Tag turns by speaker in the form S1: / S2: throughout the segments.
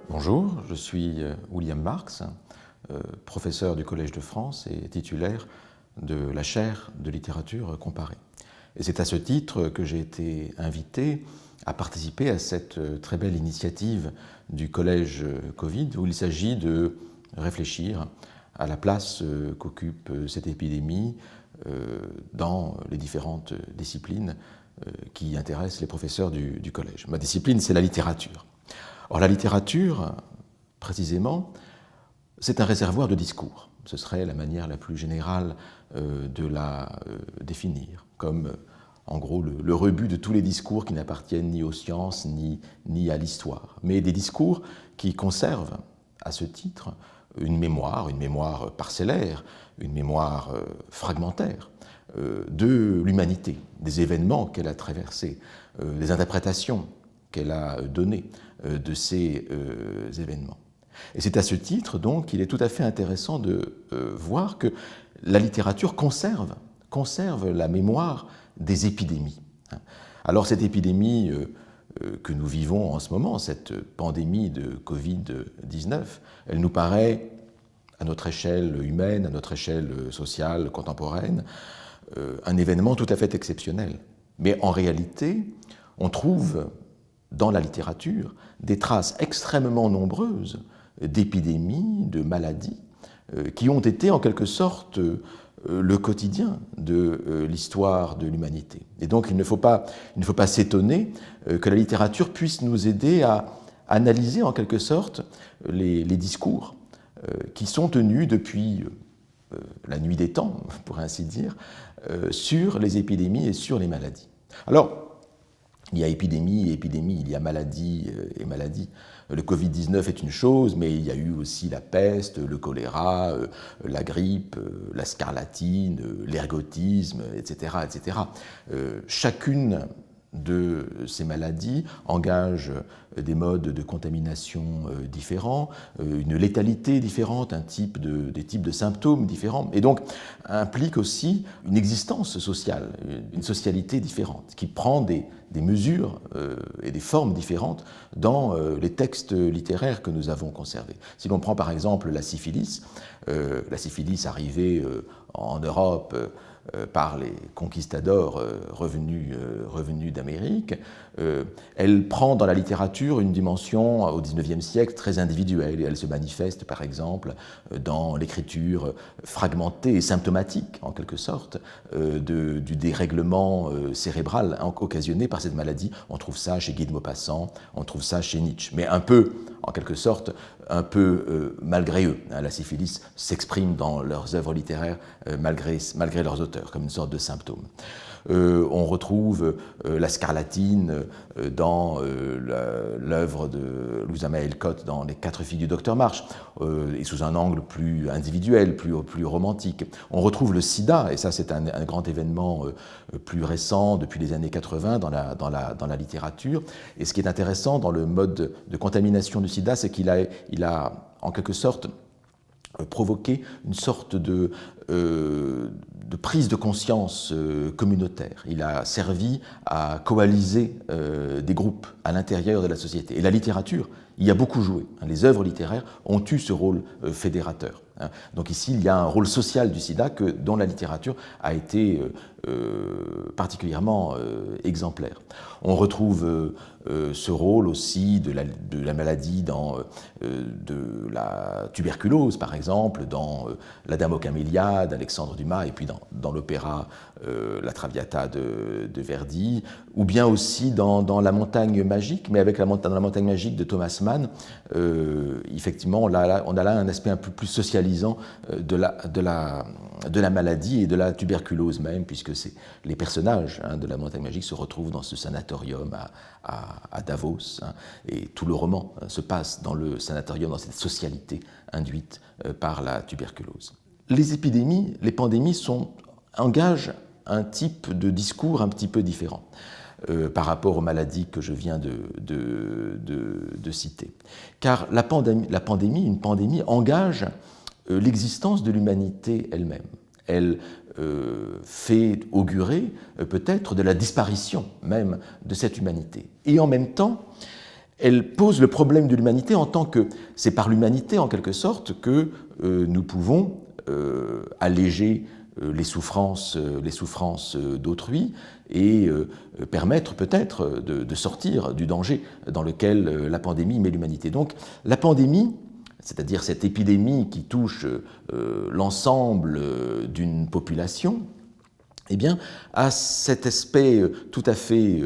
S1: Bonjour, je suis William Marx, professeur du Collège de France et titulaire de la chaire de littérature comparée. Et c'est à ce titre que j'ai été invité à participer à cette très belle initiative du Collège Covid, où il s'agit de réfléchir à la place qu'occupe cette épidémie dans les différentes disciplines qui intéressent les professeurs du collège. Ma discipline, c'est la littérature. Or, la littérature, précisément, c'est un réservoir de discours. Ce serait la manière la plus générale de la définir, comme en gros le rebut de tous les discours qui n'appartiennent ni aux sciences ni à l'histoire, mais des discours qui conservent à ce titre une mémoire parcellaire, une mémoire fragmentaire de l'humanité, des événements qu'elle a traversés, des interprétations qu'elle a données de ces événements. Et c'est à ce titre, donc, qu'il est tout à fait intéressant de voir que la littérature conserve la mémoire des épidémies. Alors cette épidémie que nous vivons en ce moment, cette pandémie de Covid-19, elle nous paraît, à notre échelle humaine, à notre échelle sociale contemporaine, un événement tout à fait exceptionnel. Mais en réalité, on trouve dans la littérature des traces extrêmement nombreuses d'épidémies, de maladies, qui ont été en quelque sorte le quotidien de l'histoire de l'humanité. Et donc il ne faut pas s'étonner que la littérature puisse nous aider à analyser en quelque sorte les discours qui sont tenus depuis la nuit des temps, pour ainsi dire, sur les épidémies et sur les maladies. Alors, il y a épidémie et épidémie, il y a maladie et maladie. Le Covid-19 est une chose, mais il y a eu aussi la peste, le choléra, la grippe, la scarlatine, l'ergotisme, etc., etc. Chacune de ces maladies engage des modes de contamination différents, une létalité différente, des types de symptômes différents, et donc implique aussi une existence sociale, une socialité différente, qui prend des mesures et des formes différentes dans les textes littéraires que nous avons conservés. Si l'on prend par exemple la syphilis arrivée en Europe par les conquistadors revenus d'Amérique, elle prend dans la littérature une dimension au XIXe siècle très individuelle, et elle se manifeste par exemple dans l'écriture fragmentée et symptomatique en quelque sorte du dérèglement cérébral occasionné par cette maladie. On trouve ça chez Guy de Maupassant, on trouve ça chez Nietzsche, mais un peu, en quelque sorte, malgré eux. La syphilis s'exprime dans leurs œuvres littéraires malgré leurs auteurs, comme une sorte de symptôme. On retrouve la scarlatine dans l'œuvre de Louisa May Alcott dans Les 4 filles du docteur March, et sous un angle plus individuel, plus romantique. On retrouve le sida, et ça c'est un grand événement plus récent, depuis les années 80 dans la littérature. Et ce qui est intéressant dans le mode de contamination du sida, c'est qu'il a en quelque sorte provoquer une sorte de prise de conscience communautaire. Il a servi à coaliser des groupes à l'intérieur de la société. Et la littérature y a beaucoup joué. Les œuvres littéraires ont eu ce rôle fédérateur. Donc ici, il y a un rôle social du sida dont la littérature a été particulièrement exemplaire. On retrouve ce rôle aussi de la maladie de la tuberculose, par exemple, dans La Dame aux camélias d'Alexandre Dumas, et puis dans l'opéra La Traviata de Verdi, ou bien aussi dans La Montagne magique, mais dans La Montagne magique de Thomas Mann, effectivement, on a là un aspect un peu plus socialisant de la maladie et de la tuberculose même, puisque les personnages de La Montagne magique se retrouvent dans ce sanatorium à Davos, et tout le roman se passe dans le sanatorium, dans cette socialité induite par la tuberculose. Les épidémies, les pandémies engagent un type de discours un petit peu différent par rapport aux maladies que je viens de citer. Car une pandémie engage l'existence de l'humanité elle-même. Elle fait augurer peut-être de la disparition même de cette humanité. Et en même temps, elle pose le problème de l'humanité en tant que c'est par l'humanité, en quelque sorte, que nous pouvons alléger les souffrances d'autrui et permettre peut-être de sortir du danger dans lequel la pandémie met l'humanité. Donc la pandémie, c'est-à-dire cette épidémie qui touche l'ensemble d'une population, eh bien, a cet aspect tout à fait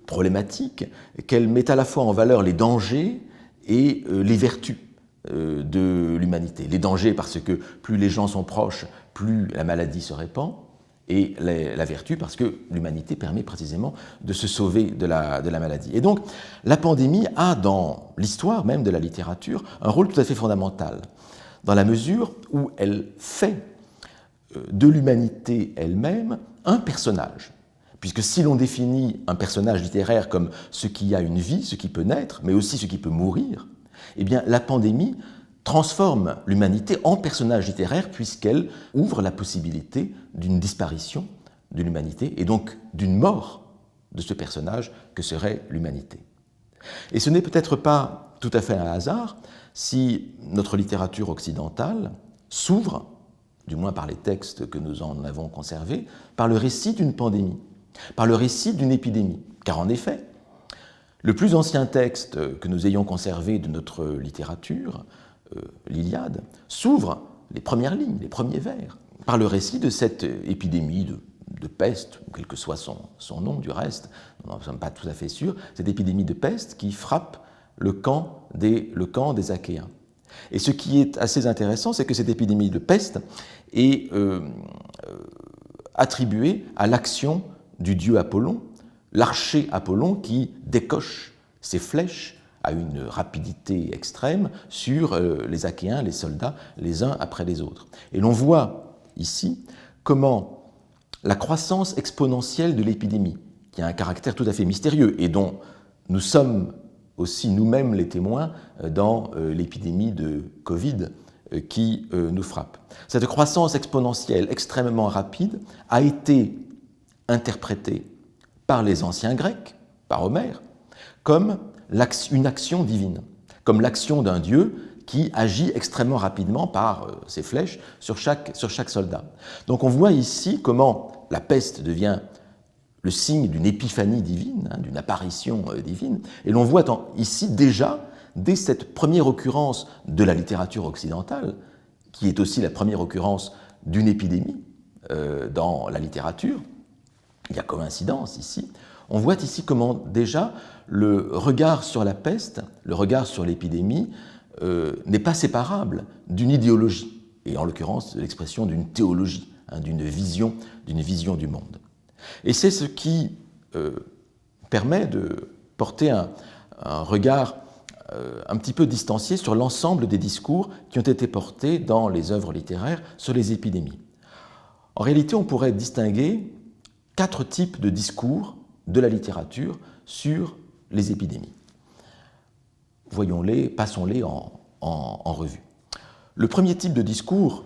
S1: problématique qu'elle met à la fois en valeur les dangers et les vertus de l'humanité. Les dangers parce que plus les gens sont proches, plus la maladie se répand, et la vertu parce que l'humanité permet précisément de se sauver de la maladie. Et donc, la pandémie a, dans l'histoire même de la littérature, un rôle tout à fait fondamental, dans la mesure où elle fait de l'humanité elle-même un personnage. Puisque si l'on définit un personnage littéraire comme ce qui a une vie, ce qui peut naître, mais aussi ce qui peut mourir, eh bien, la pandémie transforme l'humanité en personnage littéraire puisqu'elle ouvre la possibilité d'une disparition de l'humanité et donc d'une mort de ce personnage que serait l'humanité. Et ce n'est peut-être pas tout à fait un hasard si notre littérature occidentale s'ouvre, du moins par les textes que nous en avons conservés, par le récit d'une pandémie, par le récit d'une épidémie. Car en effet, le plus ancien texte que nous ayons conservé de notre littérature, l'Iliade, s'ouvre les premières lignes, les premiers vers, par le récit de cette épidémie de peste, quel que soit son nom du reste, nous n'en sommes pas tout à fait sûrs, cette épidémie de peste qui frappe le camp des Achéens. Et ce qui est assez intéressant, c'est que cette épidémie de peste est attribuée à l'action du dieu Apollon, l'archer Apollon qui décoche ses flèches à une rapidité extrême sur les Achéens, les soldats, les uns après les autres. Et l'on voit ici comment la croissance exponentielle de l'épidémie, qui a un caractère tout à fait mystérieux et dont nous sommes aussi nous-mêmes les témoins dans l'épidémie de Covid qui nous frappe. Cette croissance exponentielle extrêmement rapide a été interprétée par les anciens Grecs, par Homère, comme une action divine, comme l'action d'un dieu qui agit extrêmement rapidement par ses flèches sur chaque soldat. Donc on voit ici comment la peste devient le signe d'une épiphanie divine, d'une apparition divine, et l'on voit ici déjà, dès cette première occurrence de la littérature occidentale, qui est aussi la première occurrence d'une épidémie dans la littérature, il y a coïncidence ici, on voit ici comment déjà le regard sur la peste, le regard sur l'épidémie, n'est pas séparable d'une idéologie, et en l'occurrence l'expression d'une théologie, d'une vision du monde. Et c'est ce qui permet de porter un regard un petit peu distancié sur l'ensemble des discours qui ont été portés dans les œuvres littéraires sur les épidémies. En réalité, on pourrait distinguer 4 types de discours de la littérature sur les épidémies. Voyons-les, passons-les en revue. Le premier type de discours,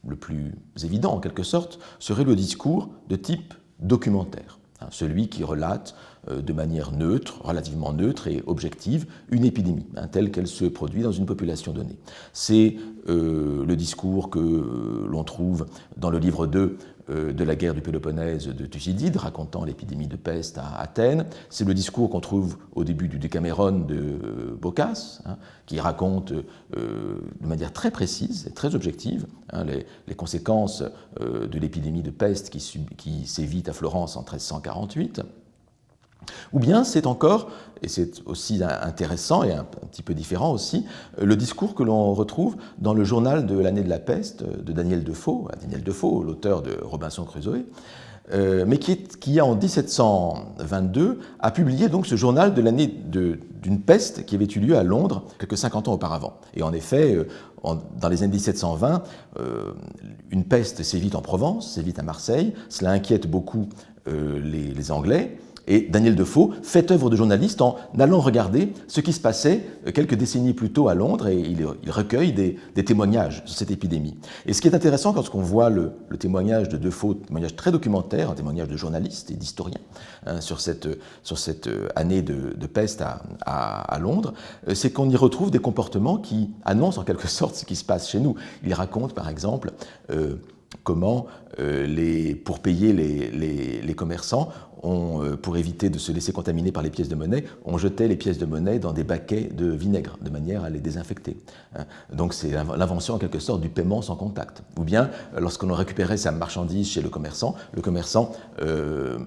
S1: le plus évident en quelque sorte, serait le discours de type documentaire, celui qui relate de manière neutre, relativement neutre et objective, une épidémie, telle qu'elle se produit dans une population donnée. C'est le discours que l'on trouve dans le livre 2 de la guerre du Péloponnèse de Thucydide, racontant l'épidémie de peste à Athènes. C'est le discours qu'on trouve au début du Décaméron de Boccace, qui raconte de manière très précise et très objective les conséquences de l'épidémie de peste qui sévit à Florence en 1348. Ou bien c'est encore, et c'est aussi intéressant et un petit peu différent aussi, le discours que l'on retrouve dans le journal de l'année de la peste de Daniel Defoe, l'auteur de Robinson Crusoe, mais qui en 1722 a publié donc ce journal de l'année d'une peste qui avait eu lieu à Londres quelques 50 ans auparavant. Et en effet, dans les années 1720, une peste sévit en Provence, sévit à Marseille, cela inquiète beaucoup les Anglais, Et Daniel Defoe fait œuvre de journaliste en allant regarder ce qui se passait quelques décennies plus tôt à Londres, et il recueille des témoignages sur cette épidémie. Et ce qui est intéressant quand on voit le témoignage de Defoe, témoignage très documentaire, un témoignage de journaliste et d'historien sur cette année de peste à Londres, c'est qu'on y retrouve des comportements qui annoncent en quelque sorte ce qui se passe chez nous. Il raconte par exemple comment, pour payer les commerçants, pour éviter de se laisser contaminer par les pièces de monnaie, on jetait les pièces de monnaie dans des baquets de vinaigre, de manière à les désinfecter. Donc c'est l'invention en quelque sorte du paiement sans contact. Ou bien, lorsqu'on récupérait sa marchandise chez le commerçant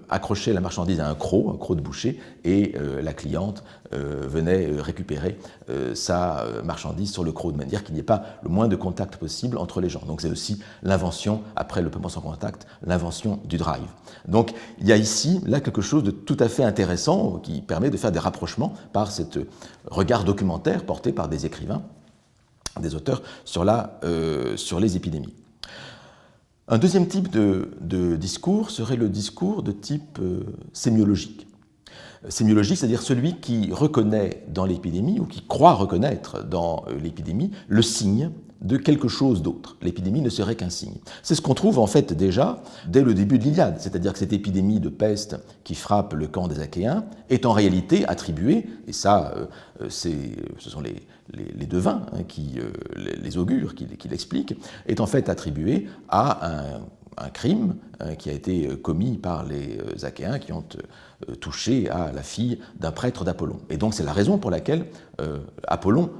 S1: accrochait la marchandise à un croc de boucher, et la cliente venait récupérer sa marchandise sur le croc, de manière qu'il n'y ait pas le moins de contact possible entre les gens. Donc c'est aussi l'invention, après le paiement sans contact, l'invention du drive. Donc il y a ici, là, quelque chose de tout à fait intéressant qui permet de faire des rapprochements par ce regard documentaire porté par des écrivains, des auteurs sur les épidémies. Un deuxième type de discours serait le discours de type sémiologique. Sémiologique, c'est-à-dire celui qui reconnaît dans l'épidémie, ou qui croit reconnaître dans l'épidémie, le signe de quelque chose d'autre. L'épidémie ne serait qu'un signe. C'est ce qu'on trouve en fait déjà dès le début de l'Iliade, c'est-à-dire que cette épidémie de peste qui frappe le camp des Achéens est en réalité attribuée, et ça, ce sont les devins, les augures qui l'expliquent, est en fait attribuée à un crime qui a été commis par les Achéens qui ont touché à la fille d'un prêtre d'Apollon. Et donc c'est la raison pour laquelle Apollon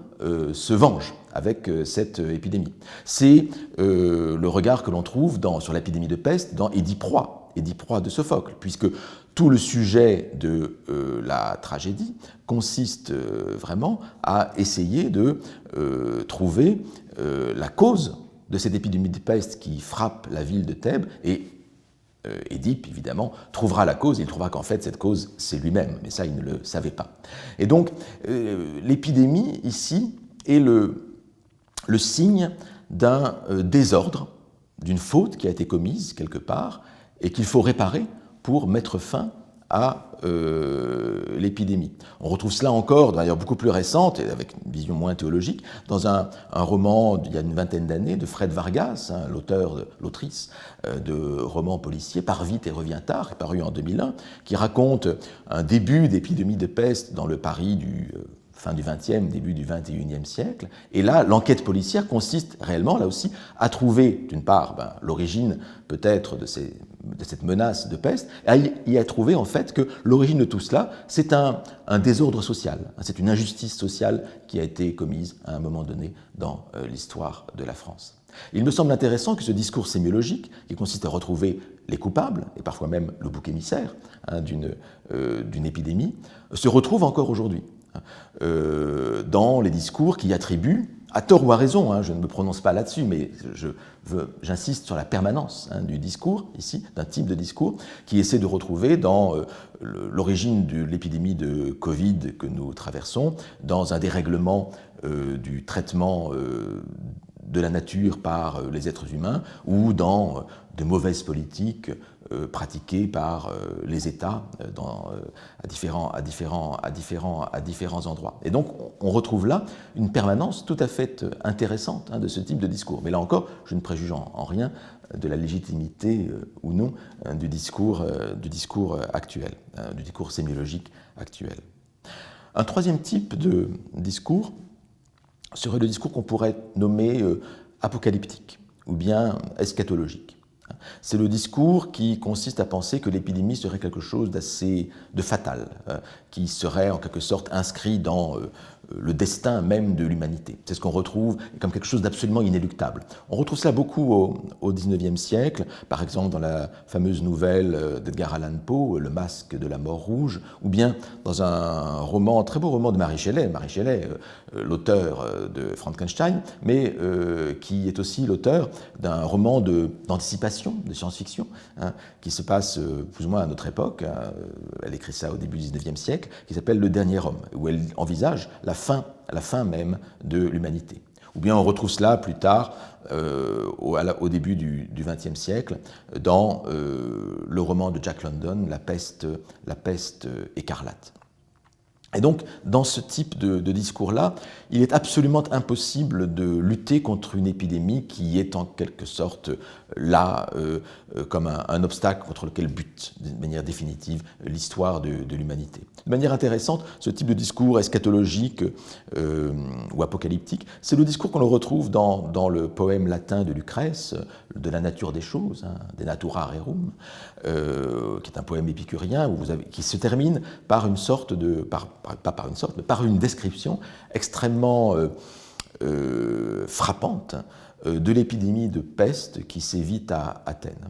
S1: se venge avec cette épidémie. C'est le regard que l'on trouve sur l'épidémie de peste dans Édipe Roi de Sophocle, puisque tout le sujet de la tragédie consiste vraiment à essayer de trouver la cause de cette épidémie de peste qui frappe la ville de Thèbes, et Édipe, évidemment, trouvera la cause. Il trouvera qu'en fait, cette cause, c'est lui-même, mais ça, il ne le savait pas. Et donc, l'épidémie, ici, est le signe d'un désordre, d'une faute qui a été commise quelque part, et qu'il faut réparer pour mettre fin à l'épidémie. On retrouve cela encore, d'ailleurs beaucoup plus récente, et avec une vision moins théologique, dans un roman d'il y a une vingtaine d'années de Fred Vargas, l'autrice de romans policiers, Pars vite et reviens tard, paru en 2001, qui raconte un début d'épidémie de peste dans le Paris du fin du XXe, début du XXIe siècle. Et là, l'enquête policière consiste réellement, là aussi, à trouver, d'une part, l'origine peut-être de cette menace de peste, et à trouver en fait que l'origine de tout cela, c'est un désordre social, c'est une injustice sociale qui a été commise à un moment donné dans l'histoire de la France. Il me semble intéressant que ce discours sémiologique, qui consiste à retrouver les coupables, et parfois même le bouc émissaire d'une épidémie, se retrouve encore aujourd'hui dans les discours qui attribuent, à tort ou à raison, je ne me prononce pas là-dessus, mais j'insiste sur la permanence du discours, ici, d'un type de discours, qui essaie de retrouver dans l'origine de l'épidémie de Covid que nous traversons, dans un dérèglement du traitement de la nature par les êtres humains, ou dans de mauvaises politiques pratiquées par les États à différents endroits. Et donc on retrouve là une permanence tout à fait intéressante de ce type de discours. Mais là encore, je ne préjuge en rien de la légitimité ou non du discours actuel, du discours sémiologique actuel. Un troisième type de discours serait le discours qu'on pourrait nommer apocalyptique ou bien eschatologique. C'est le discours qui consiste à penser que l'épidémie serait quelque chose de fatal, qui serait en quelque sorte inscrit dans le destin même de l'humanité. C'est ce qu'on retrouve comme quelque chose d'absolument inéluctable. On retrouve cela beaucoup au XIXe siècle, par exemple dans la fameuse nouvelle d'Edgar Allan Poe, Le Masque de la Mort Rouge, ou bien dans un très beau roman de Mary Shelley, l'auteur de Frankenstein, mais qui est aussi l'auteur d'un roman d'anticipation, de science-fiction, qui se passe plus ou moins à notre époque. Elle écrit ça au début du XIXe siècle, qui s'appelle Le Dernier Homme, où elle envisage la fin même de l'humanité. Ou bien on retrouve cela plus tard, au début du XXe siècle, dans le roman de Jack London, La peste écarlate. Et donc, dans ce type de discours-là, il est absolument impossible de lutter contre une épidémie qui est en quelque sorte là, comme un obstacle contre lequel bute de manière définitive l'histoire de l'humanité. De manière intéressante, ce type de discours eschatologique ou apocalyptique, c'est le discours qu'on retrouve dans le poème latin de Lucrèce, de la nature des choses, hein, De natura rerum, qui est un poème épicurien qui se termine par une sorte de... par une description extrêmement frappante de l'épidémie de peste qui sévit à Athènes.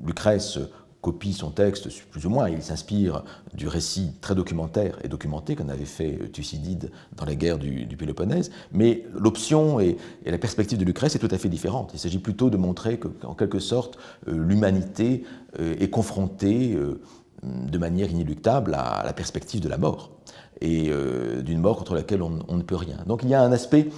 S1: Lucrèce copie son texte, plus ou moins, il s'inspire du récit très documentaire et documenté qu'en avait fait Thucydide dans la guerre du Péloponnèse, mais l'option et la perspective de Lucrèce est tout à fait différente. Il s'agit plutôt de montrer qu'en quelque sorte, l'humanité est confrontée de manière inéluctable à la perspective de la mort, et d'une mort contre laquelle on ne peut rien. Donc il y a un aspect,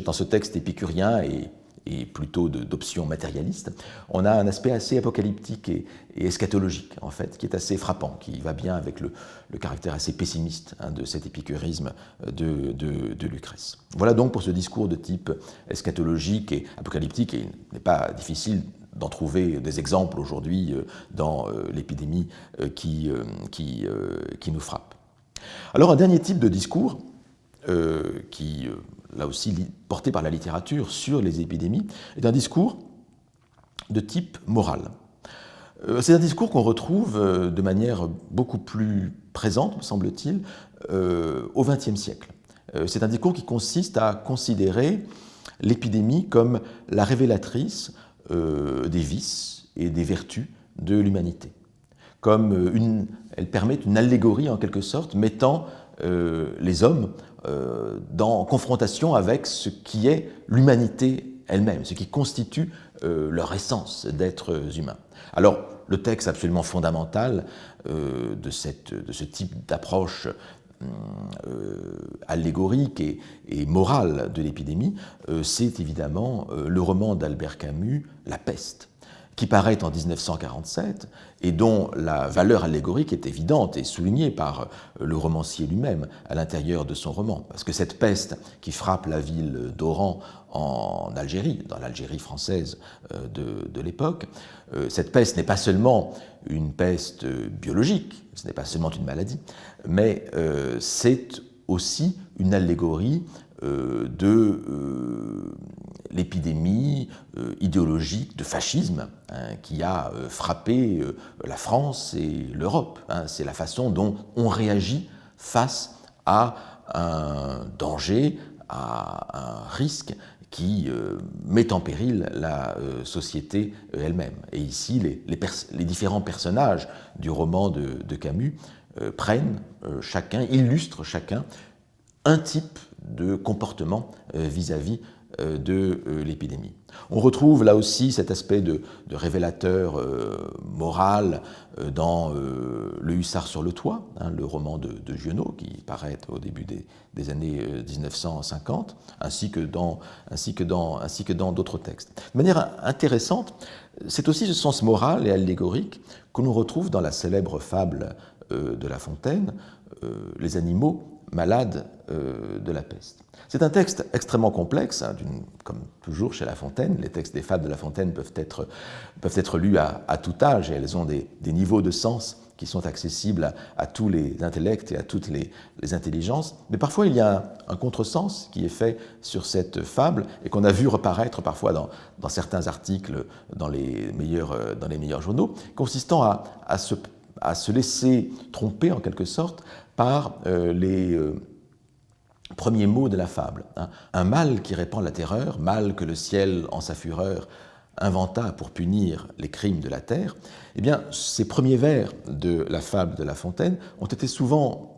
S1: dans ce texte épicurien et plutôt d'option matérialiste, on a un aspect assez apocalyptique et eschatologique, en fait, qui est assez frappant, qui va bien avec le caractère assez pessimiste de cet épicurisme de Lucrèce. Voilà donc pour ce discours de type eschatologique et apocalyptique, et il n'est pas difficile d'en trouver des exemples aujourd'hui dans l'épidémie qui nous frappe. Alors un dernier type de discours qui, là aussi porté par la littérature sur les épidémies, est un discours de type moral. C'est un discours qu'on retrouve de manière beaucoup plus présente, me semble-t-il, au XXe siècle. C'est un discours qui consiste à considérer l'épidémie comme la révélatrice des vices et des vertus de l'humanité. Elle permet une allégorie en quelque sorte, mettant les hommes en confrontation avec ce qui est l'humanité elle-même, ce qui constitue leur essence d'êtres humains. Alors, le texte absolument fondamental de ce type d'approche allégorique et morale de l'épidémie, c'est évidemment le roman d'Albert Camus, La peste, qui paraît en 1947 et dont la valeur allégorique est évidente et soulignée par le romancier lui-même à l'intérieur de son roman. Parce que cette peste qui frappe la ville d'Oran en Algérie, dans l'Algérie française de l'époque, cette peste n'est pas seulement une peste biologique, ce n'est pas seulement une maladie, mais c'est aussi une allégorie de l'épidémie idéologique de fascisme qui a frappé la France et l'Europe. C'est la façon dont on réagit face à un danger, à un risque qui met en péril la société elle-même. Et ici, les différents personnages du roman de Camus illustrent chacun un type de comportement vis-à-vis de l'épidémie. On retrouve là aussi cet aspect de révélateur moral dans Le Hussard sur le toit, le roman de Giono qui paraît au début des années 1950, ainsi que dans d'autres textes. De manière intéressante, c'est aussi ce sens moral et allégorique que l'on retrouve dans la célèbre fable de La Fontaine, Les animaux malades de la peste. C'est un texte extrêmement complexe, comme toujours chez La Fontaine. Les textes des fables de La Fontaine peuvent être lus à tout âge et elles ont des niveaux de sens qui sont accessibles à tous les intellects et à toutes les intelligences. Mais parfois, il y a un contresens qui est fait sur cette fable et qu'on a vu reparaître parfois dans certains articles dans les meilleurs journaux, consistant à se laisser tromper en quelque sorte par les premiers mots de la fable. Un mal qui répand la terreur, mal que le ciel en sa fureur inventa pour punir les crimes de la terre, eh bien, ces premiers vers de la fable de La Fontaine ont été souvent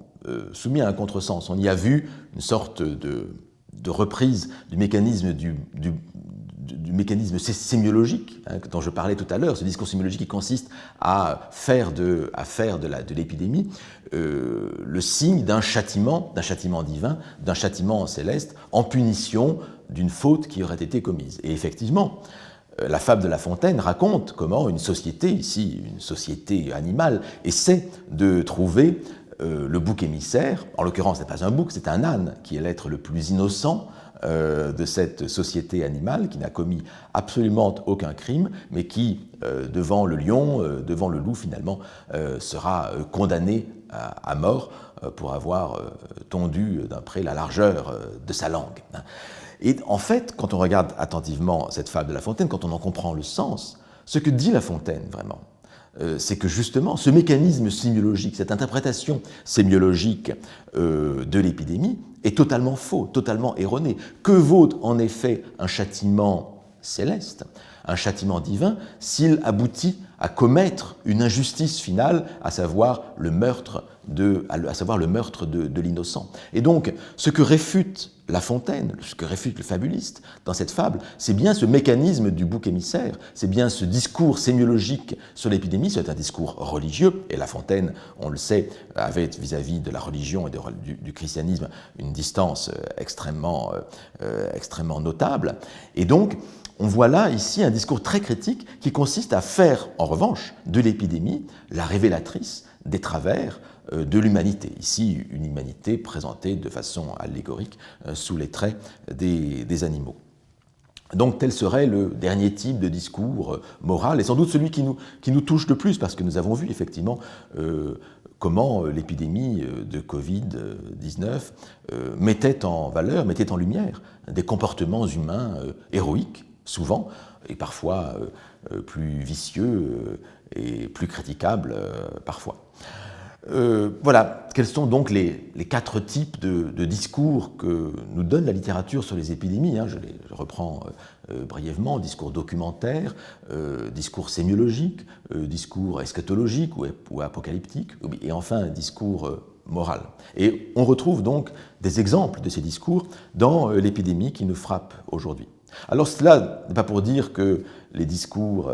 S1: soumis à un contresens. On y a vu une sorte de reprise du mécanisme du du mécanisme sémiologique dont je parlais tout à l'heure, ce discours sémiologique qui consiste à faire de l'épidémie le signe d'un châtiment divin, d'un châtiment céleste, en punition d'une faute qui aurait été commise. Et effectivement, la fable de La Fontaine raconte comment une société, ici une société animale, essaie de trouver le bouc émissaire. En l'occurrence, ce n'est pas un bouc, c'est un âne qui est l'être le plus innocent de cette société animale, qui n'a commis absolument aucun crime, mais qui, devant le lion, devant le loup, finalement, sera condamné à mort pour avoir tondu d'un près la largeur de sa langue. Et en fait, quand on regarde attentivement cette fable de La Fontaine, quand on en comprend le sens, ce que dit La Fontaine vraiment, c'est que justement ce mécanisme sémiologique, cette interprétation sémiologique de l'épidémie est totalement faux, totalement erroné. Que vaut en effet un châtiment céleste, un châtiment divin, s'il aboutit à commettre une injustice finale, à savoir le meurtre de l'innocent. Et donc, ce que réfute La Fontaine, ce que réfute le fabuliste dans cette fable, c'est bien ce mécanisme du bouc émissaire, c'est bien ce discours sémiologique sur l'épidémie, c'est un discours religieux, et La Fontaine, on le sait, avait vis-à-vis de la religion et du christianisme une distance extrêmement notable. Et donc, on voit là, ici, un discours très critique qui consiste à faire, en revanche, de l'épidémie la révélatrice des travers de l'humanité. Ici, une humanité présentée de façon allégorique sous les traits des animaux. Donc tel serait le dernier type de discours moral, et sans doute celui qui nous touche le plus, parce que nous avons vu effectivement comment l'épidémie de Covid-19 mettait en valeur, mettait en lumière des comportements humains héroïques, souvent, et parfois plus vicieux et plus critiquables parfois. Voilà, quels sont donc les 4 types de discours que nous donne la littérature sur les épidémies. Je les reprends brièvement: discours documentaire, discours sémiologique, discours eschatologique ou apocalyptique, et enfin discours moral. Et on retrouve donc des exemples de ces discours dans l'épidémie qui nous frappe aujourd'hui. Alors cela n'est pas pour dire que les discours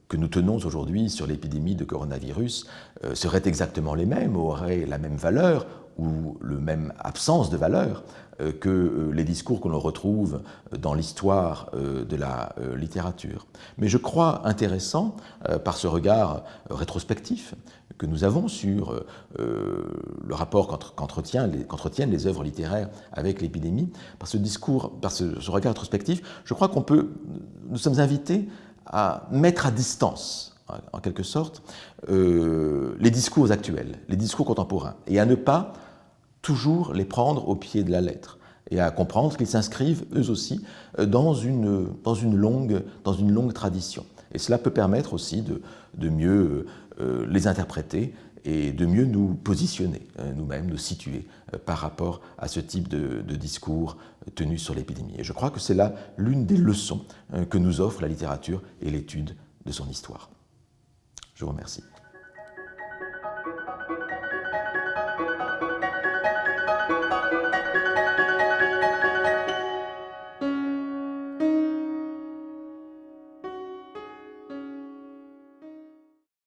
S1: que nous tenons aujourd'hui sur l'épidémie de coronavirus seraient exactement les mêmes, auraient la même valeur ou la même absence de valeur que les discours que l'on retrouve dans l'histoire de la littérature. Mais je crois intéressant, par ce regard rétrospectif que nous avons sur le rapport qu'entretiennent les œuvres littéraires avec l'épidémie, par ce regard rétrospectif, je crois nous sommes invités à mettre à distance, en quelque sorte, les discours actuels, les discours contemporains, et à ne pas toujours les prendre au pied de la lettre, et à comprendre qu'ils s'inscrivent, eux aussi, dans une longue tradition. Et cela peut permettre aussi de mieux les interpréter et de mieux nous positionner, nous-mêmes, nous situer par rapport à ce type de discours tenus sur l'épidémie. Et je crois que c'est là l'une des leçons que nous offre la littérature et l'étude de son histoire. Je vous remercie.